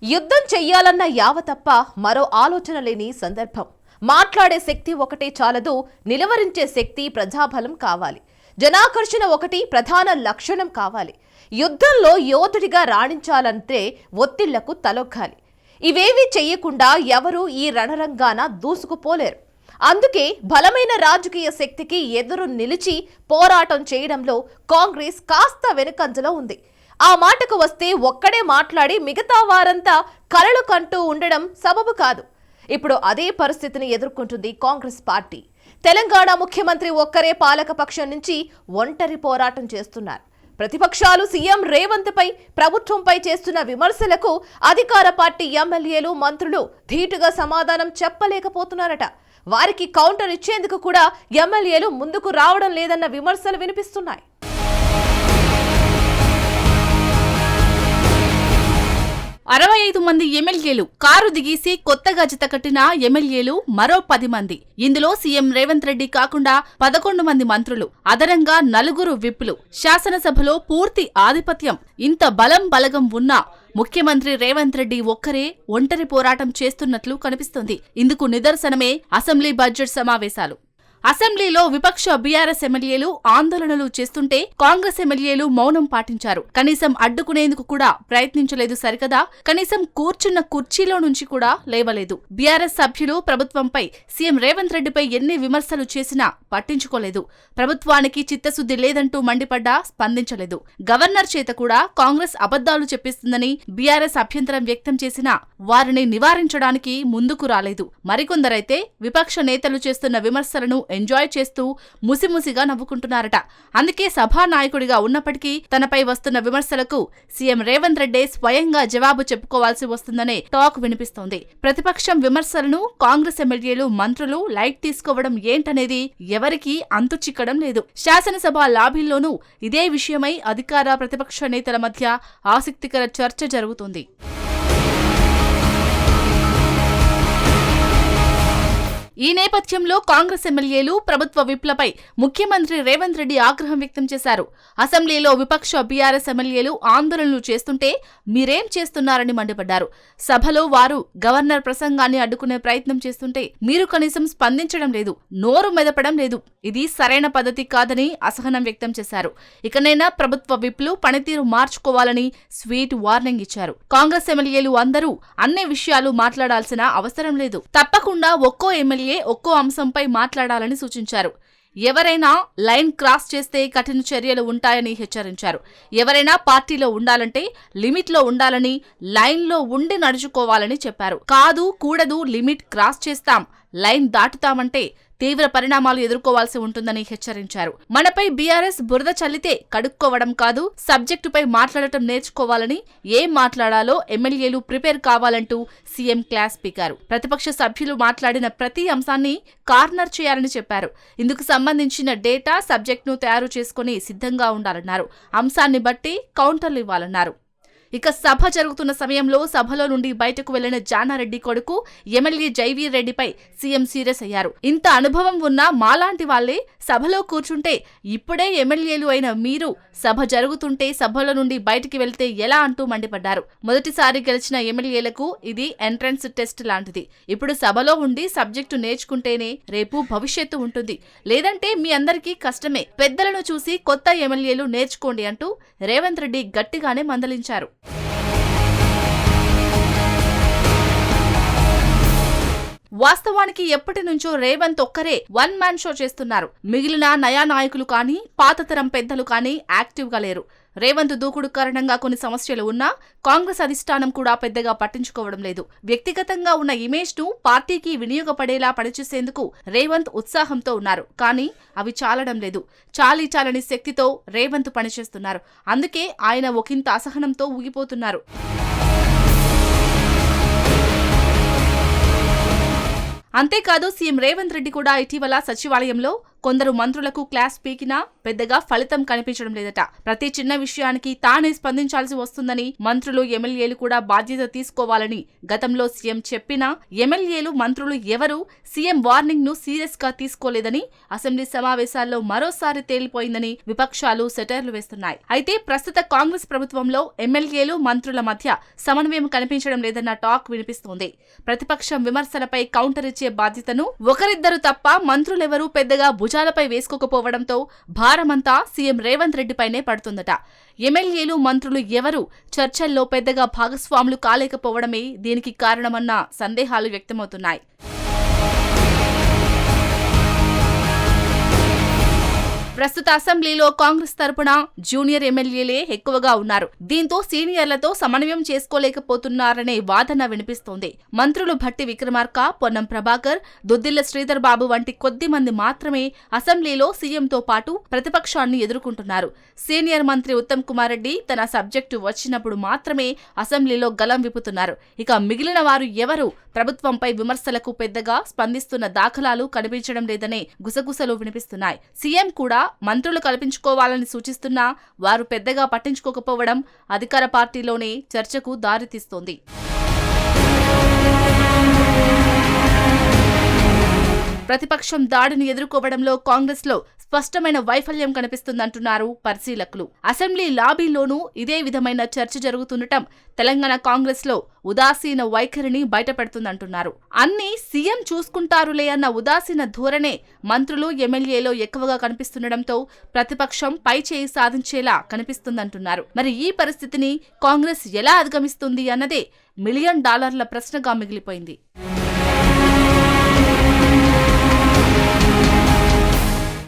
యుద్ధం చెయ్యాలన్న యావ తప్ప మరో ఆలోచన లేని సందర్భం. మాట్లాడే శక్తి ఒకటే చాలదు, నిలవరించే శక్తి ప్రజాబలం కావాలి. జనాకర్షణ ఒకటి ప్రధాన లక్షణం కావాలి. యుద్ధంలో యోధుడిగా రాణించాలంటే ఒత్తిళ్లకు తలొగ్గాలి. ఇవేవీ చెయ్యకుండా ఎవరూ ఈ రణరంగాన దూసుకుపోలేరు. అందుకే బలమైన రాజకీయ శక్తికి ఎదురు నిలిచి పోరాటం చేయడంలో కాంగ్రెస్ కాస్త వెనుకంజలో ఉంది. ఆ మాటకు వస్తే ఒక్కడే మాట్లాడి మిగతా వారంతా కలలు కంటూ ఉండడం సబబు కాదు. ఇప్పుడు అదే పరిస్థితిని ఎదుర్కొంటుంది కాంగ్రెస్ పార్టీ. తెలంగాణ ముఖ్యమంత్రి ఒక్కరే పాలకపక్షం నుంచి ఒంటరి పోరాటం చేస్తున్నారు. ప్రతిపక్షాలు సీఎం రేవంత్ పై, ప్రభుత్వంపై చేస్తున్న విమర్శలకు అధికార పార్టీ ఎమ్మెల్యేలు, మంత్రులు ధీటుగా సమాధానం చెప్పలేకపోతున్నారట. వారికి కౌంటర్ ఇచ్చేందుకు కూడా ఎమ్మెల్యేలు ముందుకు రావడం లేదన్న విమర్శలు వినిపిస్తున్నాయి. అరవై 65 మంది ఎమ్మెల్యేలు కారు దిగేసి కొత్తగా జత కట్టిన ఎమ్మెల్యేలు మరో 10 మంది. ఇందులో సీఎం రేవంత్ రెడ్డి కాకుండా 11 మంది మంత్రులు, అదనంగా 4 విప్లు. శాసనసభలో పూర్తి ఆధిపత్యం. ఇంత బలగం ఉన్నా ముఖ్యమంత్రి రేవంత్ రెడ్డి ఒక్కరే ఒంటరి పోరాటం చేస్తున్నట్లు కనిపిస్తోంది. ఇందుకు నిదర్శనమే అసెంబ్లీ బడ్జెట్ సమావేశాలు. అసెంబ్లీలో విపక్ష బీఆర్ఎస్ ఎమ్మెల్యేలు ఆందోళనలు చేస్తుంటే కాంగ్రెస్ ఎమ్మెల్యేలు మౌనం పాటించారు. కనీసం అడ్డుకునేందుకు కూడా ప్రయత్నించలేదు సరికదా, కనీసం కూర్చున్న కుర్చీలో నుంచి కూడా లేవలేదు. బీఆర్ఎస్ సభ్యులు ప్రభుత్వంపై, సీఎం రేవంత్ రెడ్డిపై ఎన్ని విమర్శలు చేసినా పట్టించుకోలేదు. ప్రభుత్వానికి చిత్తశుద్ధి లేదంటూ మండిపడ్డా స్పందించలేదు. గవర్నర్ చేత కూడా కాంగ్రెస్ అబద్దాలు చెప్పిస్తుందని బీఆర్ఎస్ అభ్యంతరం వ్యక్తం చేసినా వారిని నివారించడానికి ముందుకు రాలేదు. మరికొందరైతే విపక్ష నేతలు చేస్తున్న విమర్శలను ఎంజాయ్ చేస్తూ ముసిముసిగా నవ్వుకుంటున్నారట. అందుకే సభానాయకుడిగా ఉన్నప్పటికీ తనపై వస్తున్న విమర్శలకు సీఎం రేవంత్ రెడ్డి స్వయంగా జవాబు చెప్పుకోవాల్సి వస్తుందనే టాక్ వినిపిస్తోంది. ప్రతిపక్షం విమర్శలను కాంగ్రెస్ ఎమ్మెల్యేలు, మంత్రులు లైట్ తీసుకోవడం ఏంటనేది ఎవరికీ అంతు చిక్కడం లేదు. శాసనసభ లాబీల్లోనూ ఇదే విషయమై అధికార, ప్రతిపక్ష నేతల మధ్య ఆసక్తికర చర్చ జరుగుతోంది. ఈ నేపథ్యంలో కాంగ్రెస్ ఎమ్మెల్యేలు ప్రభుత్వ విప్లపై ముఖ్యమంత్రి రేవంత్ రెడ్డి ఆగ్రహం వ్యక్తం చేశారు. అసెంబ్లీలో విపక్ష బీఆర్ఎస్ ఎమ్మెల్యేలు ఆందోళనలు చేస్తుంటే మీరేం చేస్తున్నారని మండిపడ్డారు. సభలో వారు గవర్నర్ ప్రసంగాన్ని అడ్డుకునే ప్రయత్నం చేస్తుంటే మీరు కనీసం స్పందించడం లేదు, నోరు మెదపడం లేదు. ఇది సరైన పద్ధతి కాదని అసహనం వ్యక్తం చేశారు. ఇకనైనా ప్రభుత్వ విప్లు పనితీరు మార్చుకోవాలని స్వీట్ వార్నింగ్ ఇచ్చారు. కాంగ్రెస్ ఎమ్మెల్యేలు అందరూ అన్ని విషయాలు మాట్లాడాల్సిన అవసరం లేదు. తప్పకుండా ఒక్కో ఎమ్మెల్యే ఒక్కో అంశంపై మాట్లాడాలని సూచించారు. ఎవరైనా లైన్ క్రాస్ చేస్తే కఠిన చర్యలు ఉంటాయని హెచ్చరించారు. ఎవరైనా పార్టీలో ఉండాలంటే లిమిట్లో ఉండాలని, లైన్లో ఉండి నడుచుకోవాలని చెప్పారు. కాదు, కూడదు, లిమిట్ క్రాస్ చేస్తాం, లైన్ దాటుతామంటే తీవ్ర పరిణామాలు ఎదుర్కోవాల్సి ఉంటుందని హెచ్చరించారు. మనపై బీఆర్ఎస్ బురద చల్లితే కడుక్కోవడం కాదు, సబ్జెక్టుపై మాట్లాడటం నేర్చుకోవాలని, ఏం మాట్లాడాలో ఎమ్మెల్యేలు ప్రిపేర్ కావాలంటూ సీఎం క్లాస్ పీకారు. ప్రతిపక్ష సభ్యులు మాట్లాడిన ప్రతి అంశాన్ని కార్నర్ చేయాలని చెప్పారు. ఇందుకు సంబంధించిన డేటా, సబ్జెక్టును తయారు చేసుకుని సిద్ధంగా ఉండాలన్నారు. అంశాన్ని బట్టి కౌంటర్లు ఇవ్వాలన్నారు. ఇక సభ జరుగుతున్న సమయంలో సభలో నుండి బయటకు వెళ్లిన జానారెడ్డి కొడుకు ఎమ్మెల్యే జైవీర్ రెడ్డిపై సీఎం సీరియస్ అయ్యారు. ఇంత అనుభవం ఉన్న మాలాంటి వాళ్లే సభలో కూర్చుంటే ఇప్పుడే ఎమ్మెల్యేలు అయిన మీరు సభ జరుగుతుంటే సభలో నుండి బయటికి వెళ్తే ఎలా అంటూ మండిపడ్డారు. మొదటిసారి గెలిచిన ఎమ్మెల్యేలకు ఇది ఎంట్రన్స్ టెస్ట్ లాంటిది. ఇప్పుడు సభలో ఉండి సబ్జెక్టు నేర్చుకుంటేనే రేపు భవిష్యత్తు ఉంటుంది, లేదంటే మీ అందరికీ కష్టమే. పెద్దలను చూసి కొత్త ఎమ్మెల్యేలు నేర్చుకోండి అంటూ రేవంత్ రెడ్డి గట్టిగానే మందలించారు. వాస్తవానికి ఎప్పటి నుంచో రేవంత్ ఒక్కరే వన్ మ్యాన్ షో చేస్తున్నారు. మిగిలిన నయా నాయకులు కానీ, పాతతరం పెద్దలు కానీ యాక్టివ్ గా లేరు. రేవంత్ దూకుడు కారణంగా కొన్ని సమస్యలు ఉన్నా కాంగ్రెస్ అధిష్టానం కూడా పెద్దగా పట్టించుకోవడం లేదు. వ్యక్తిగతంగా ఉన్న ఇమేజ్ ను పార్టీకి వినియోగపడేలా పనిచేసేందుకు రేవంత్ ఉత్సాహంతో ఉన్నారు. కానీ అవి చాలడం లేదు. చాలని శక్తితో రేవంత్ పనిచేస్తున్నారు. అందుకే ఆయన ఒకంత అసహనంతో ఊగిపోతున్నారు. అంతేకాదు, సీఎం రేవంత్ రెడ్డి కూడా ఇటీవల సచివాలయంలో కొందరు మంత్రులకు క్లాస్ పీకినా పెద్దగా ఫలితం కనిపించడం లేదట. ప్రతి చిన్న విషయానికి తానే స్పందించాల్సి వస్తుందని, మంత్రులు ఎమ్మెల్యేలు కూడా బాధ్యత తీసుకోవాలని గతంలో సీఎం చెప్పినా ఎమ్మెల్యేలు మంత్రులు ఎవరూ సీఎం వార్నింగ్ ను సీరియస్ గా తీసుకోలేదని అసెంబ్లీ సమావేశాల్లో మరోసారి తేలిపోయిందని విపక్షాలు సెటైర్లు వేస్తున్నాయి. అయితే ప్రస్తుత కాంగ్రెస్ ప్రభుత్వంలో ఎమ్మెల్యేలు మంత్రుల మధ్య సమన్వయం కనిపించడం లేదన్న టాక్ వినిపిస్తోంది. ప్రతిపక్షం విమర్శలపై కౌంటర్ ఇచ్చే బాధ్యతను ఒకరిద్దరు తప్ప మంత్రులెవరూ పెద్దగా భుజాలపై వేసుకోకపోవడంతో భారమంతా సీఎం రేవంత్ రెడ్డిపైనే పడుతుందట. ఎమ్మెల్యేలు మంత్రులు ఎవరూ చర్చల్లో పెద్దగా భాగస్వాములు కాలేకపోవడమే దీనికి కారణమన్న సందేహాలు వ్యక్తమవుతున్నాయి. ప్రస్తుత అసెంబ్లీలో కాంగ్రెస్ తరపున జూనియర్ ఎమ్మెల్యేలే ఎక్కువగా ఉన్నారు. దీంతో సీనియర్లతో సమన్వయం చేసుకోలేకపోతున్నారనే వాదన వినిపిస్తోంది. మంత్రులు భట్టి విక్రమార్క, పొన్నం ప్రభాకర్, దుద్దిళ్ల శ్రీధర్ బాబు వంటి కొద్ది మంది మాత్రమే అసెంబ్లీలో సీఎంతో పాటు ప్రతిపక్షాన్ని ఎదుర్కొంటున్నారు. సీనియర్ మంత్రి ఉత్తమ్ కుమార్ రెడ్డి తన సబ్జెక్టు వచ్చినప్పుడు మాత్రమే అసెంబ్లీలో గలం విప్పుతున్నారు. ఇక మిగిలిన వారు ఎవరూ ప్రభుత్వంపై విమర్శలకు పెద్దగా స్పందిస్తున్న దాఖలాలు కనిపించడం లేదనే గుసగుసలు వినిపిస్తున్నాయి. సీఎం కూడా మంత్రులు కల్పించుకోవాలని సూచిస్తున్నా వారు పెద్దగా పట్టించుకోకపోవడం అధికార పార్టీలోనే చర్చకు దారితీస్తోంది. ప్రతిపక్షం దాడిని ఎదుర్కోవడంలో కాంగ్రెస్ లో స్పష్టమైన వైఫల్యం కనిపిస్తుందంటున్నారు పరిశీలకులు. అసెంబ్లీ లాబీలోనూ ఇదే విధమైన చర్చ జరుగుతుండటం తెలంగాణ కాంగ్రెస్ లో ఉదాసీన వైఖరిని బయటపెడుతుందంటున్నారు. అన్నీ సీఎం చూసుకుంటారులే అన్న ఉదాసీన ధోరణే మంత్రులు ఎమ్మెల్యేలో ఎక్కువగా కనిపిస్తుండటంతో ప్రతిపక్షం పై చేయి సాధించేలా కనిపిస్తుందంటున్నారు. మరి ఈ పరిస్థితిని కాంగ్రెస్ ఎలా అధిగమిస్తుంది అన్నదే $1 మిలియన్ ప్రశ్నగా మిగిలిపోయింది.